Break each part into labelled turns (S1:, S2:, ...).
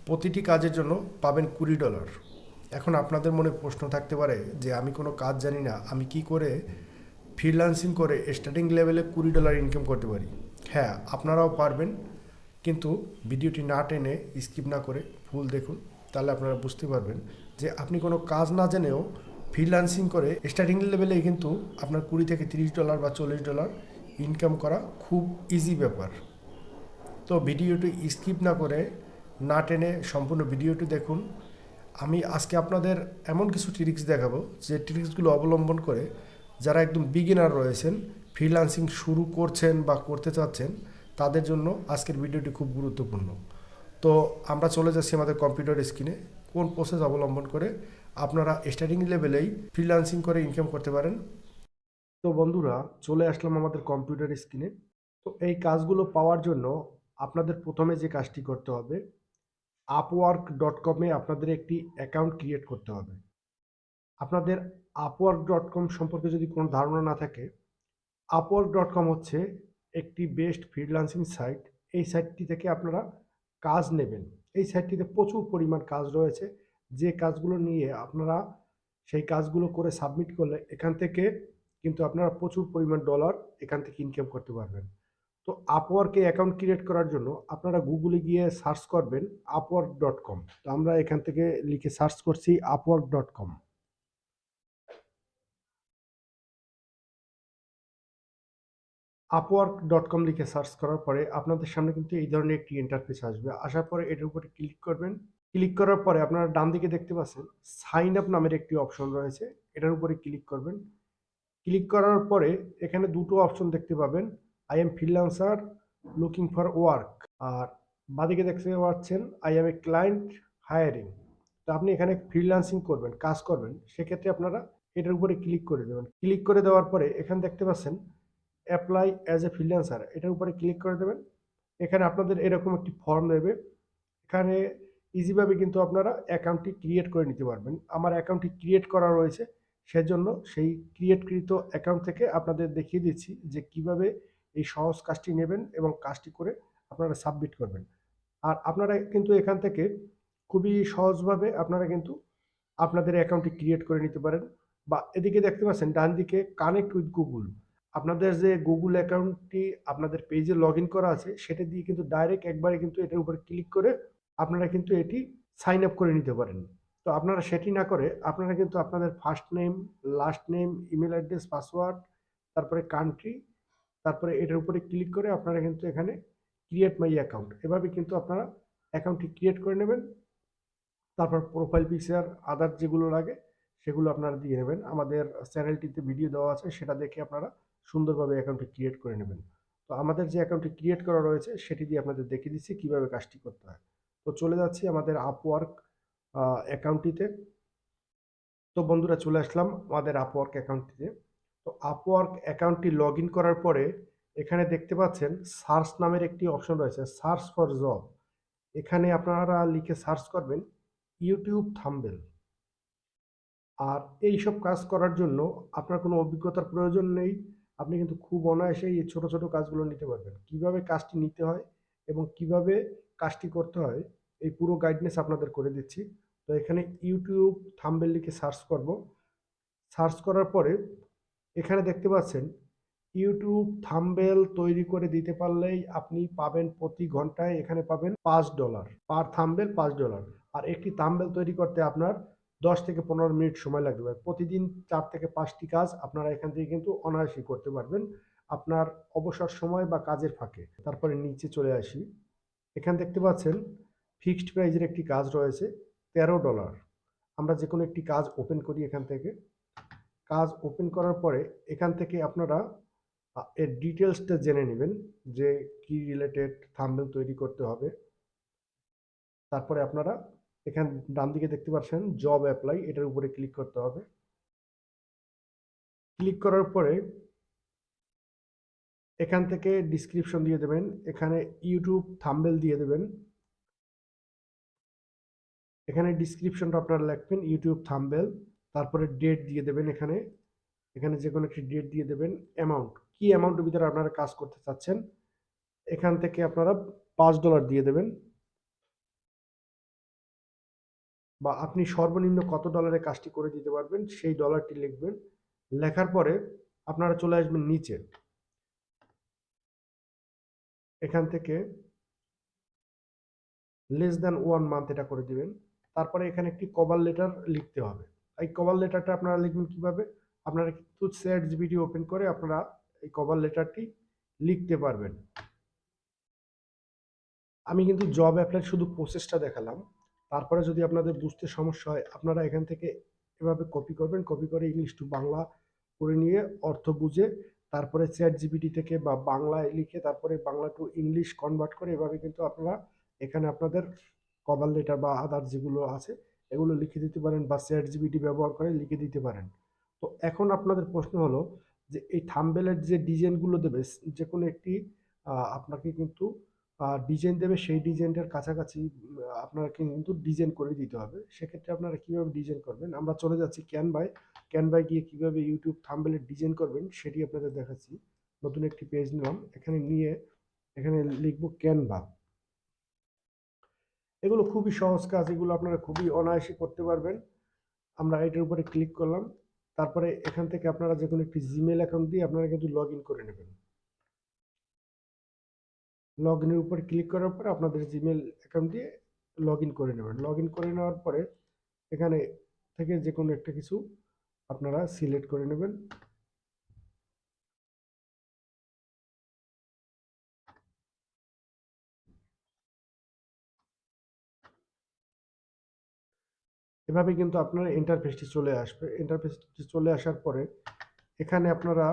S1: প্রতিটি কাজের জন্য পাবেন $20। এখন আপনাদের মনে প্রশ্ন থাকতে পারে যে আমি কোনো কাজ জানি না, আমি কি করে ফ্রিল্যান্সিং করে স্টার্টিং লেভেলে $20 ইনকাম করতে পারি? হ্যাঁ, আপনারাও পারবেন, কিন্তু ভিডিওটি না টেনে স্কিপ না করে ফুল দেখুন, তাহলে আপনারা বুঝতে পারবেন যে আপনি কোনো কাজ না জেনেও ফ্রিল্যান্সিং করে স্টার্টিং লেভেলে কিন্তু আপনার $20 থেকে $30 বা $40 ইনকাম করা খুব ইজি ব্যাপার। তো ভিডিওটি স্কিপ না করে না টেনে সম্পূর্ণ ভিডিওটি দেখুন। আমি আজকে আপনাদের এমন কিছু ট্রিক্স দেখাবো যে ট্রিক্সগুলো অবলম্বন করে যারা একদম বিগিনার রয়েছেন, ফ্রিল্যান্সিং শুরু করছেন বা করতে চাচ্ছেন, তাদের জন্য আজকের ভিডিওটি খুব গুরুত্বপূর্ণ। তো আমরা চলে যাচ্ছি আমাদের কম্পিউটার স্ক্রিনে, কোন প্রসেস অবলম্বন করে আপনারা স্টার্টিং লেভেলেই ফ্রিল্যান্সিং করে ইনকাম করতে পারেন। তো বন্ধুরা, চলে আসলাম আমাদের কম্পিউটার স্ক্রিনে। তো এই কাজগুলো পাওয়ার জন্য আপনাদের প্রথমে যে কাজটি করতে হবে, আপওয়ার্ক.কমে আপনাদের একটি অ্যাকাউন্ট ক্রিয়েট করতে হবে। আপনাদের আপওয়ার্ক.কম সম্পর্কে যদি কোনো ধারণা না থাকে, আপওয়ার্ক.কম হচ্ছে একটি বেস্ট ফ্রিল্যান্সিং সাইট। এই সাইটটি থেকে আপনারা কাজ নেবেন। এই সাইটটিতে প্রচুর পরিমাণ কাজ রয়েছে, যে কাজগুলো নিয়ে আপনারা সেই কাজগুলো করে সাবমিট করলে এখান থেকে কিন্তু আপনারা প্রচুর পরিমাণ ডলার এখান থেকে ইনকাম করতে পারবেন। তো আপওয়ার্কে অ্যাকাউন্ট ক্রিয়েট করার জন্য আপনারা গুগলে গিয়ে সার্চ করবেন আপওয়ার্ক.কম। তো আমরা এখান থেকে লিখে সার্চ করছি আপওয়ার্ক.কম। আপওয়ার্ক.কম লিখে সার্চ করার পরে আপনাদের সামনে কিন্তু এই ধরনের একটি ইন্টারফেস আসবে। আসার পরে এটার উপরে ক্লিক করবেন। ক্লিক করার পরে আপনারা ডান দিকে দেখতে পাচ্ছেন সাইন আপ নামের একটি অপশন রয়েছে, এটার উপরে ক্লিক করবেন। ক্লিক করার পরে এখানে দুটো অপশন দেখতে পাবেন, I am freelancer looking for work, আর বাদিকে দেখতে পাচ্ছেন I am a client hiring. তো আপনি এখানে ফ্রিল্যান্সিং করবেন, কাজ করবেন, সেক্ষেত্রে আপনারা এটার উপরে ক্লিক করে দেবেন। ক্লিক করে দেওয়ার পরে এখানে দেখতে পাচ্ছেন অ্যাপ্লাই অ্যাজ এ ফ্রিল্যান্সার, এটার উপরে ক্লিক করে দেবেন। এখানে আপনাদের এরকম একটি ফর্ম দেবে। এখানে ইজিভাবে কিন্তু আপনারা অ্যাকাউন্টটি ক্রিয়েট করে নিতে পারবেন। আমার অ্যাকাউন্টটি ক্রিয়েট করা রয়েছে, সেজন্য সেই ক্রিয়েটকৃত অ্যাকাউন্ট থেকে আপনাদের দেখিয়ে দিচ্ছি যে কিভাবে এই সহজ কাজটি নেবেন এবং কাজটি করে আপনারা সাবমিট করবেন। আর আপনারা কিন্তু এখান থেকে খুবই সহজভাবে আপনারা কিন্তু আপনাদের অ্যাকাউন্টটি ক্রিয়েট করে নিতে পারেন। বা এদিকে দেখতে পাচ্ছেন ডান দিকে কানেক্ট উইথ গুগল, আপনাদের যে গুগল অ্যাকাউন্টটি আপনাদের পেজে লগ ইন করা আছে সেটা দিয়ে কিন্তু ডাইরেক্ট একবারে কিন্তু এটার উপরে ক্লিক করে আপনারা কিন্তু এটি সাইন আপ করে নিতে পারেন। তো আপনারা সেটি না করে আপনারা কিন্তু আপনাদের first name, last name, email address, password, তারপরে কান্ট্রি, তারপরে এটার উপরে ক্লিক করে আপনারা কিন্তু এখানে ক্রিয়েট মাই অ্যাকাউন্ট, এভাবে কিন্তু আপনারা অ্যাকাউন্টটি ক্রিয়েট করে নেবেন। তারপর প্রোফাইল পিকচার, আদার যেগুলো লাগে সেগুলো আপনারা দিয়ে নেবেন। আমাদের চ্যানেলটিতে ভিডিও দেওয়া আছে, সেটা দেখে আপনারা সুন্দরভাবে অ্যাকাউন্টটি ক্রিয়েট করে নেবেন। তো আমাদের যে অ্যাকাউন্টটি ক্রিয়েট করা রয়েছে সেটি দিয়ে আপনাদের দেখিয়ে দিচ্ছি কীভাবে কাজটি করতে হয়। তো চলে যাচ্ছি আমাদের আপওয়ার্ক অ্যাকাউন্টটিতে। তো বন্ধুরা, চলে আসলাম আমাদের আপওয়ার্ক অ্যাকাউন্টটিতে। তো আপওয়ার্ক অ্যাকাউন্টটি লগ ইন করার পরে এখানে দেখতে পাচ্ছেন সার্চ নামের একটি অপশন রয়েছে, সার্চ ফর জব। এখানে আপনারা লিখে সার্চ করবেন ইউটিউব থাম্বনেল। আর এই সব কাজ করার জন্য আপনার কোনো অভিজ্ঞতার প্রয়োজন নেই। আপনি কিন্তু খুব অনায়াসেই এই ছোট ছোট কাজগুলো নিতে পারবেন। কিভাবে কাজটি নিতে হয় এবং কিভাবে কাজটি করতে হয়, এই পুরো গাইডনেস আপনাদের করে দিচ্ছি। তো এখানে ইউটিউব থাম্বনেল লিখে সার্চ করব। সার্চ করার পরে এখানে দেখতে পাচ্ছেন ইউটিউব থাম্বনেল তৈরি করে দিতে পারলেই আপনি পাবেন প্রতি ঘন্টায়, এখানে পাবেন $5 পার থাম্বনেল, $5। আর একটি থাম্বনেল তৈরি করতে আপনার 10 থেকে 15 মিনিট সময় লাগবে। প্রতিদিন 4 থেকে 5টি কাজ আপনারা এখান থেকে কিন্তু অনায়াসেই করতে পারবেন আপনার অবসর সময় বা কাজের ফাঁকে। তারপরে নিচে চলে আসি, এখানে দেখতে পাচ্ছেন ফিক্সড প্রাইজের একটি কাজ রয়েছে, $13। আমরা যে কোনো একটি কাজ ওপেন করি। এখান থেকে কাজ ওপেন করার পরে এখান থেকে আপনারা এর ডিটেলসটা জেনে নেবেন যে কি রিলেটেড থাম্বনেল তৈরি করতে হবে। তারপরে আপনারা এখান ডান দিকে দেখতে পাচ্ছেন জব অ্যাপ্লাই, এটার উপরে ক্লিক করতে হবে। ক্লিক করার পরে এখান থেকে ডিসক্রিপশন দিয়ে দেবেন, এখানে ইউটিউব থাম্বনেল দিয়ে দেবেন। এখানে ডিসক্রিপশনটা আপনারা লিখবেন ইউটিউব থাম্বনেল, তারপরে ডেট দিয়ে দেবেন। এখানে এখানে যে কোনো একটি ডেট দিয়ে দেবেন। অ্যামাউন্ট, কি অ্যামাউন্টের ভিতরে আপনারা কাজ করতে চাচ্ছেন, এখান থেকে আপনারা $5 দিয়ে দেবেন। বা আপনি সর্বনিম্ন কত ডলারে কাজটি করে দিতে পারবেন সেই ডলারটি লিখবেন। লেখার পরে আপনারা চলে আসবেন নিচে, এখান থেকে লেস দ্যান 1 মান্থ এটা করে দিবেন। তারপরে এখানে একটি কভার লেটার লিখতে হবে। এই কভার লেটারটা আপনারা লিখবেন কিভাবে? আপনারা কিন্তু চ্যাট জিপিটি ওপেন করে আপনারা এই কভার লেটারটি লিখতে পারবেন। আমি কিন্তু জব অ্যাপ্লাই শুধু প্রসেসটা দেখালাম। তারপরে যদি আপনাদের বুঝতে সমস্যা হয় আপনারা এখান থেকে এভাবে কপি করবেন, কপি করে ইংলিশ টু বাংলা করে নিয়ে অর্থ বুঝে তারপরে চ্যাট জিপিটি থেকে বা বাংলায় লিখে তারপরে বাংলা টু ইংলিশ কনভার্ট করে এভাবে কিন্তু আপনারা এখানে আপনাদের কভার লেটার বা আদার যেগুলো আছে এগুলো লিখে দিতে পারেন বা চ্যাট জিপিটি ব্যবহার করে লিখে দিতে পারেন। তো এখন আপনাদের প্রশ্ন হলো যে এই থাম্বনেলের যে ডিজাইনগুলো দেবে যে কোনো একটি আপনাকে কিন্তু ডিজাইন দেবে, সেই ডিজাইনটার কাছাকাছি আপনারা কিন্তু ডিজাইন করে দিতে হবে। সেক্ষেত্রে আপনারা কিভাবে ডিজাইন করবেন, আমরা চলে যাচ্ছি ক্যানভায়। ক্যানভায় গিয়ে কিভাবে ইউটিউব থাম্বনেলের ডিজাইন করবেন সেটি আপনাদের দেখাচ্ছি। নতুন একটি পেজ নিলাম, এখানে নিয়ে এখানে লিখবো ক্যানভা। এগুলো খুবই সহজ কাজ, এগুলো আপনারা খুবই অনায়াসে করতে পারবেন। আমরা এটার উপরে ক্লিক করলাম, তারপরে এখান থেকে আপনারা যে কোনো একটি জিমেল অ্যাকাউন্ট দিয়ে আপনারা কিন্তু লগ ইন করে নেবেন। লগ ইনের উপর ক্লিক করার পরে আপনাদের জিমেল অ্যাকাউন্ট দিয়ে লগ ইন করে নেবেন। লগ ইন করে নেওয়ার পরে এখানে থেকে যে কোনো একটা কিছু আপনারা সিলেক্ট করে নেবেন। এভাবে কিন্তু আপনার ইন্টারফেসটি চলে আসবে। ইন্টারফেসটি চলে আসার পরে এখানে আপনারা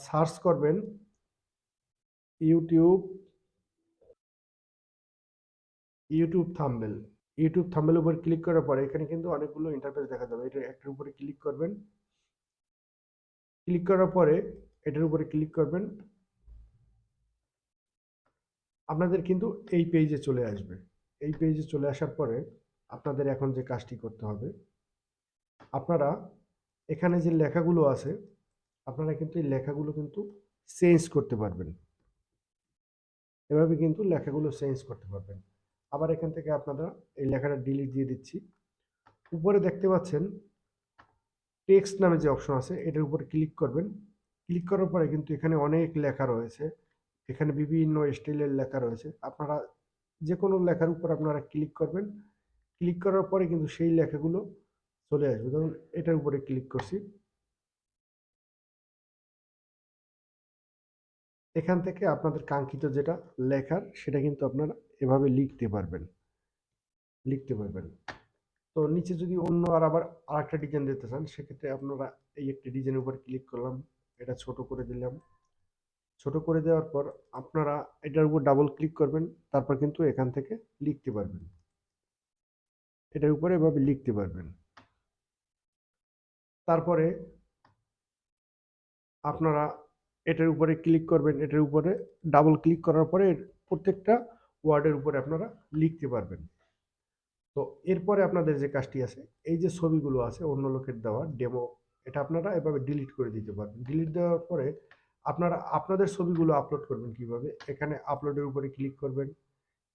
S1: সার্চ করবেন ইউটিউব ইউটিউব থাম্বনেল। ইউটিউব থাম্বনেলের উপর ক্লিক করার পরে এখানে কিন্তু অনেকগুলো ইন্টারফেস দেখা যাবে। এটা একটার উপরে ক্লিক করবেন। ক্লিক করার পরে এটার উপরে ক্লিক করবেন। আপনাদের কিন্তু এই পেজে চলে আসবে। এই পেজে চলে আসার পরে আপনাদের এখন যে কাজটি করতে হবে, আপনারা এখানে যে লেখাগুলো আছে আপনারা কিন্তু এই লেখাগুলো কিন্তু চেঞ্জ করতে পারবেন। এভাবে কিন্তু লেখাগুলো চেঞ্জ করতে পারবেন। আবার এখান থেকে আপনারা এই লেখাটা ডিলিট দিয়ে দিচ্ছি। উপরে দেখতে পাচ্ছেন টেক্সট নামে যে অপশন আছে এটার উপরে ক্লিক করবেন। ক্লিক করার পরে কিন্তু এখানে অনেক লেখা রয়েছে, এখানে বিভিন্ন স্টাইলের লেখা রয়েছে। আপনারা যে কোনো লেখার উপর আপনারা ক্লিক করবেন। ক্লিক করার পরে কিন্তু সেই লেখাগুলো চলে আসবে। ধরুন এটার উপরে ক্লিক করছি, এখান থেকে আপনাদের কাঙ্ক্ষিত যেটা লেখার সেটা কিন্তু আপনারা এভাবে লিখতে পারবেন। তো নিচে যদি অন্য আবার আরেকটা ডিজাইন দিতে চান সেক্ষেত্রে আপনারা এই একটি ডিজাইনের উপর ক্লিক করলাম, এটা ছোট করে দিলাম। ছোট করে দেওয়ার পর আপনারা এটার উপর ডাবল ক্লিক করবেন, তারপর কিন্তু এখান থেকে লিখতে পারবেন। এটার উপরে এভাবে লিখতে পারবেন। তারপরে আপনারা এটার উপরে ক্লিক করবেন, এটার উপরে ডাবল ক্লিক করার পরে প্রত্যেকটা ওয়ার্ডের উপরে আপনারা লিখতে পারবেন। তো এরপরে আপনাদের যে কাজটি আছে, এই যে ছবিগুলো আছে অন্য লোকের দেওয়া ডেমো, এটা আপনারা এভাবে ডিলিট করে দিতে পারবেন। ডিলিট দেওয়ার পরে আপনারা আপনাদের ছবিগুলো আপলোড করবেন কিভাবে, এখানে আপলোডের উপরে ক্লিক করবেন।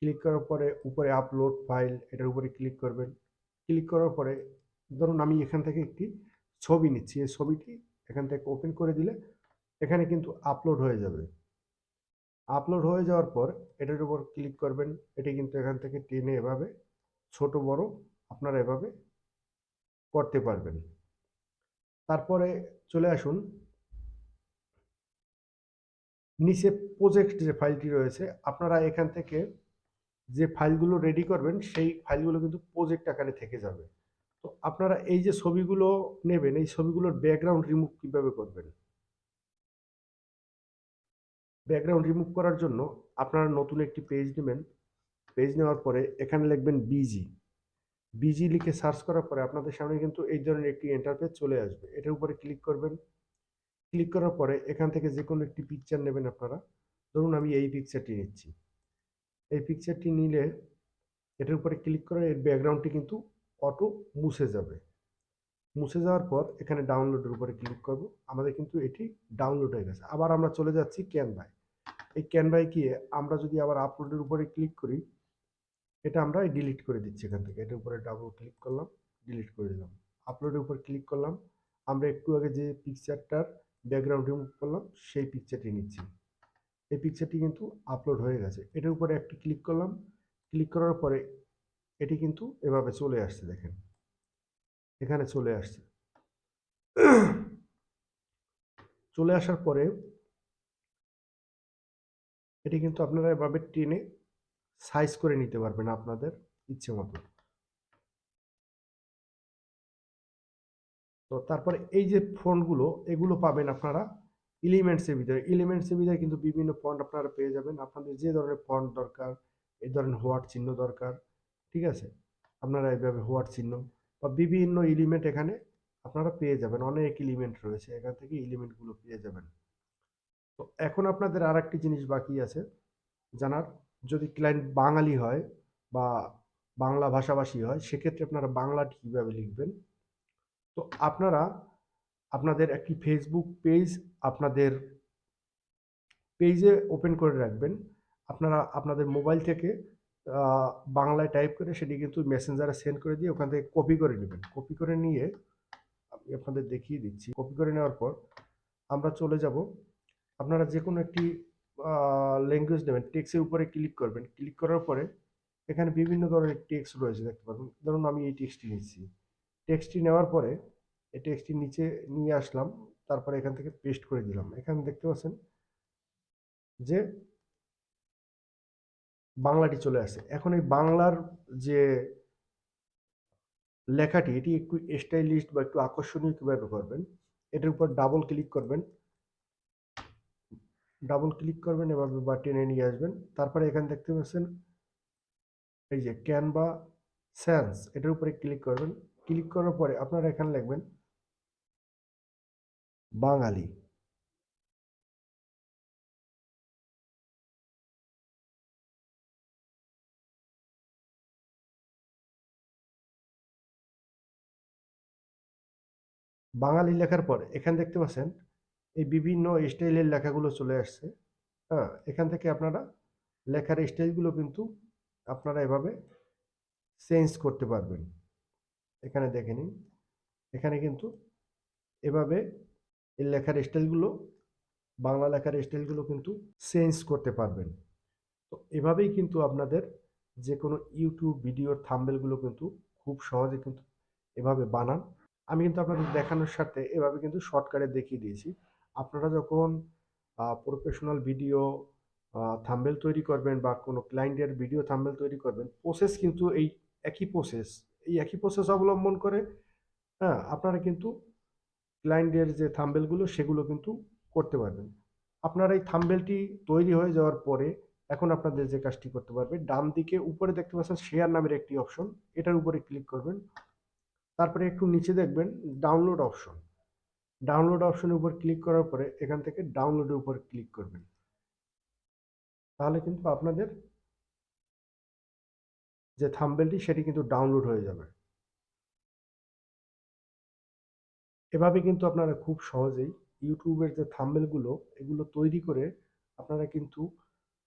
S1: ক্লিক করার পরে উপরে আপলোড ফাইল এটার উপরে ক্লিক করবেন। ক্লিক করার পরে ধরুন আমি এখান থেকে একটি ছবি নিচ্ছি, এই ছবিটি এখান থেকে ওপেন করে দিলে এখানে কিন্তু আপলোড হয়ে যাবে। আপলোড হয়ে যাওয়ার পর এটার উপর ক্লিক করবেন। এটি কিন্তু এখান থেকে টেনে এভাবে ছোট বড় আপনারা এভাবে করতে পারবেন। তারপরে চলে আসুন নিচে প্রজেক্ট যে ফাইলটি রয়েছে, আপনারা এখান থেকে যে ফাইলগুলো রেডি করবেন সেই ফাইলগুলো কিন্তু প্রজেক্ট আকারে থেকে যাবে। তো আপনারা এই যে ছবিগুলো নেবেন এই ছবিগুলোর ব্যাকগ্রাউন্ড রিমুভ কিভাবে করবেন, ব্যাকগ্রাউন্ড রিমুভ করার জন্য আপনারা নতুন একটি পেজ নেবেন। পেজ নেওয়ার পরে এখানে লিখবেন বিজি। বিজি লিখে সার্চ করার পরে আপনাদের সামনে কিন্তু এই ধরনের একটি ইন্টারফেস চলে আসবে। এটার উপরে ক্লিক করবেন। ক্লিক করার পরে এখান থেকে যে কোনো একটি পিকচার নেবেন আপনারা। ধরুন আমি এই পিকচারটি নিচ্ছি। এই পিকচারটি নিলে এটার উপরে ক্লিক করে এর ব্যাকগ্রাউন্ডটি কিন্তু অটো মুছে যাবে। মুছে যাওয়ার পর এখানে ডাউনলোডের উপরে ক্লিক করব। আমাদের কিন্তু এটি ডাউনলোড হয়ে গেছে। আবার আমরা চলে যাচ্ছি ক্যানভায়। এই ক্যানভায় গিয়ে আমরা যদি আবার আপলোডের উপরে ক্লিক করি, এটা আমরা ডিলিট করে দিচ্ছি এখান থেকে। এটার উপরে ডাবল ক্লিক করলাম, ডিলিট করে দিলাম। আপলোডের উপর ক্লিক করলাম। আমরা একটু আগে যে পিকচারটার ব্যাকগ্রাউন্ড রিমুভ করলাম সেই পিকচারটি নিচ্ছি। এই পিকচারটি কিন্তু আপলোড হয়ে গেছে। এটার উপরে একটি ক্লিক করলাম। ক্লিক করার পরে এটি কিন্তু এভাবে চলে আসছে, দেখেন এখানে চলে আসছে। চলে আসার পরে এটি কিন্তু আপনারা এভাবে টেনে সাইজ করে নিতে পারবেন আপনাদের ইচ্ছে মতো। তো তারপরে এই যে ফন্টগুলো, এগুলো পাবেন আপনারা এলিমেন্টসের ভিতরে। এলিমেন্টসের ভিতরে কিন্তু বিভিন্ন ফন্ট আপনারা পেয়ে যাবেন। আপনাদের যে ধরনের ফন্ট দরকার, এই ধরনের হোয়াট চিহ্ন দরকার, ঠিক আছে, আপনারা এইভাবে হোয়াট চিহ্ন বা বিভিন্ন এলিমেন্ট এখানে আপনারা পেয়ে যাবেন। অনেক এলিমেন্ট রয়েছে, এখান থেকে এলিমেন্টগুলো পেয়ে যাবেন। তো এখন আপনাদের আর একটি জিনিস বাকি আছে জানার। যদি ক্লায়েন্ট বাঙালি হয় বা বাংলা ভাষাভাষী হয়, সেক্ষেত্রে আপনারা বাংলাটি কীভাবে লিখবেন। তো আপনারা আপনাদের একটি ফেসবুক পেজ আপনাদের পেজে ওপেন করে রাখবেন। আপনারা আপনাদের মোবাইল থেকে বাংলায় টাইপ করে সেটি কিন্তু মেসেঞ্জারে সেন্ড করে দিয়ে ওখান থেকে কপি করে নেবেন। কপি করে নিয়ে আমি আপনাদের দেখিয়ে দিচ্ছি। কপি করে নেওয়ার পর আমরা চলে যাব, আপনারা যে কোনো একটি ল্যাঙ্গুয়েজ নেবেন, টেক্সটের উপরে ক্লিক করবেন। ক্লিক করার পরে এখানে বিভিন্ন ধরনের টেক্সট রয়েছে, দেখতে পাবেন। ধরুন আমি এই টেক্সটটি নিচ্ছি। টেক্সটটি নেওয়ার পরে এই টেক্সটটি নিচে নিয়ে আসলাম, তারপরে এখান থেকে পেস্ট করে দিলাম। এখানে দেখতে পাচ্ছেন যে বাংলাটি চলে আসছে। এখন এই বাংলার যে লেখাটি, এটি একটু স্টাইলিশ বা একটু আকর্ষণীয় কীভাবে করবেন, এটার উপর ডাবল ক্লিক করবেন। ডাবল ক্লিক করবেন এভাবে বা টেনে নিয়ে আসবেন। তারপরে এখানে দেখতে পাচ্ছেন এই যে ক্যানভা সেন্স, এটার উপরে ক্লিক করবেন। ক্লিক করার পরে আপনারা এখানে লিখবেন বাঙালি। বাঙালি লেখার পর এখানে দেখতে পাচ্ছেন এই বিভিন্ন স্টাইলের লেখাগুলো চলে আসছে। হ্যাঁ, এখান থেকে আপনারা লেখার স্টাইলগুলো কিন্তু আপনারা এভাবে চেঞ্জ করতে পারবেন। এখানে দেখে নিন, এখানে কিন্তু এভাবে এই লেখার স্টাইলগুলো, বাংলা লেখার স্টাইলগুলো কিন্তু চেঞ্জ করতে পারবেন। তো এভাবেই কিন্তু আপনাদের যে কোনো ইউটিউব ভিডিওর থাম্বনেলগুলো কিন্তু খুব সহজে কিন্তু এভাবে বানান। আমি কিন্তু আপনাদের দেখানোর সাথে এভাবে কিন্তু শর্টকাটে দেখিয়ে দিয়েছি। আপনারা যখন প্রফেশনাল ভিডিও থাম্বনেল তৈরি করবেন বা কোনো ক্লায়েন্টের ভিডিও থাম্বনেল তৈরি করবেন, প্রসেস কিন্তু এই একই প্রসেস। এই একই প্রসেস অবলম্বন করে, হ্যাঁ, আপনারা কিন্তু ক্লায়েন্টের যে থাম্বনেলগুলো সেগুলো কিন্তু করতে পারবেন। আপনার এই থাম্বনেলটি তৈরি হয়ে যাওয়ার পরে এখন আপনাদের যে কাজটি করতে পারবে, ডান দিকে উপরে দেখতে পাচ্ছেন শেয়ার নামের একটি অপশন, এটার উপরে ক্লিক করবেন। তারপরে একটু নিচে দেখবেন ডাউনলোড অপশন। ডাউনলোড অপশনের উপর ক্লিক করার পরে এখান থেকে ডাউনলোডের উপর ক্লিক করবেন। তাহলে কিন্তু আপনাদের যে থাম্বনেলটি সেটি কিন্তু ডাউনলোড হয়ে যাবে। এভাবে কিন্তু আপনারা খুব সহজেই ইউটিউবের যে থাম্বনেলগুলো এগুলো তৈরি করে আপনারা কিন্তু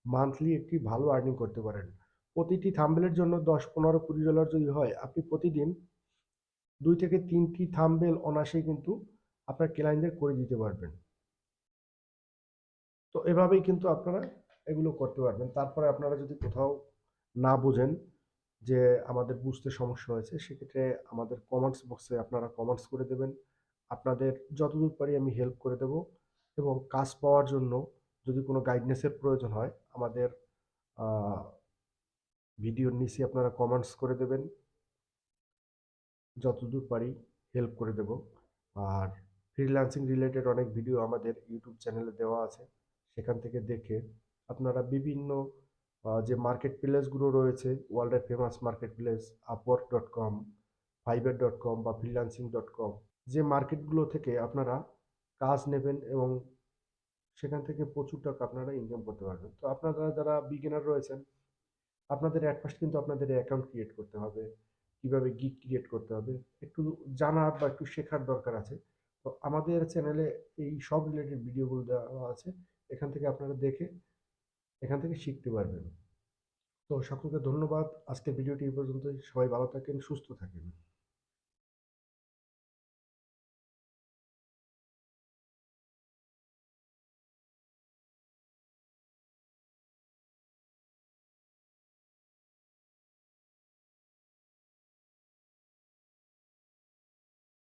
S1: মান্থলি একটি ভালো আর্নিং করতে পারেন। প্রতিটি থাম্বনেলের জন্য 10, 15, $20 যদি হয়, আপনি প্রতিদিন 2 থেকে 3টি থাম্বনেল অনায়াসেই কিন্তু আপনার ক্লায়েন্টদের করে দিতে পারবেন। তো এভাবেই কিন্তু আপনারা এগুলো করতে পারবেন। তারপরে আপনারা যদি কোথাও না বোঝেন যে আমাদের বুঝতে সমস্যা হয়েছে, সেক্ষেত্রে আমাদের কমেন্টস বক্সে আপনারা কমেন্টস করে দেবেন। আপনাদের যতদূর পারি আমি হেল্প করে দেব। এবং কাজ পাওয়ার জন্য যদি কোনো গাইডনেসের প্রয়োজন হয়, আমাদের ভিডিওর নিচে আপনারা কমেন্টস করে দেবেন। যতদূর পারি হেল্প করে দেব। আর ফ্রিল্যান্সিং রিলেটেড অনেক ভিডিও আমাদের ইউটিউব চ্যানেলে দেওয়া আছে, সেখান থেকে দেখে আপনারা বিভিন্ন যে মার্কেট প্লেসগুলো রয়েছে, ওয়ার্ল্ডের ফেমাস মার্কেট প্লেস আপওয়ার্ক.com, ফাইবার.com বা ফ্রিল্যান্সিং.com, যে মার্কেটগুলো থেকে আপনারা কাজ নেবেন এবং সেখান থেকে প্রচুর টাকা আপনারা ইনকাম করতে পারবেন। তো আপনারা যারা বিগিনার রয়েছেন, আপনাদের অ্যাট ফার্স্ট কিন্তু আপনাদের অ্যাকাউন্ট ক্রিয়েট করতে হবে। কিভাবে গিগ ক্রিয়েট করতে হবে একটু জানার বা একটু শেখার দরকার আছে। তো আমাদের চ্যানেলে এই সব রিলেটেড ভিডিওগুলো দেওয়া আছে, এখান থেকে আপনারা দেখে এখান থেকে শিখতে পারবেন। তো সকলকে ধন্যবাদ। আজকের ভিডিওটি এই পর্যন্তই। সবাই ভালো থাকেন, সুস্থ থাকেন।